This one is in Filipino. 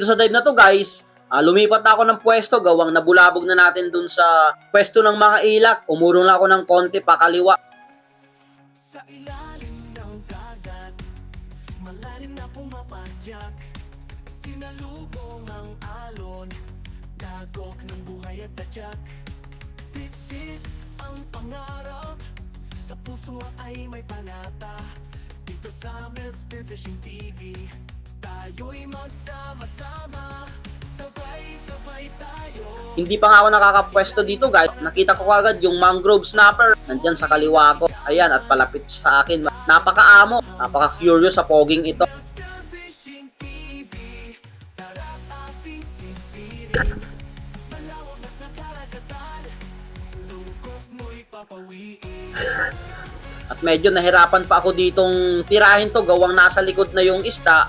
dito sa dive na to guys, lumipat na ako ng pwesto, gawang nabulabog na natin dun sa pwesto ng mga ilak. Umurong lang ako ng konti pakaliwa. Sa ilalim ng dagat, malalim na pumapadyak, sinalubong ang alon, dagok ng buhay at tadyak. Pit-pit ang pangarap, sa puso ay may panata. Dito sa Mel Spearfishing TV, tayo'y magsama-sama, sabay-sabay tayo. Hindi pa nga ako nakakapwesto dito guys. Nakita ko agad yung mangrove snapper. Nandyan sa kaliwa ko. Ayan, at palapit sa akin. Napaka-amo. Napaka-curious sa poging ito. Spearfishing TV, tara't ating sisirin, malawak at nakaragatan, lungkot mo'y papawiin. At medyo nahirapan pa ako ditong tirahin to. Gawang nasa likod na yung isda.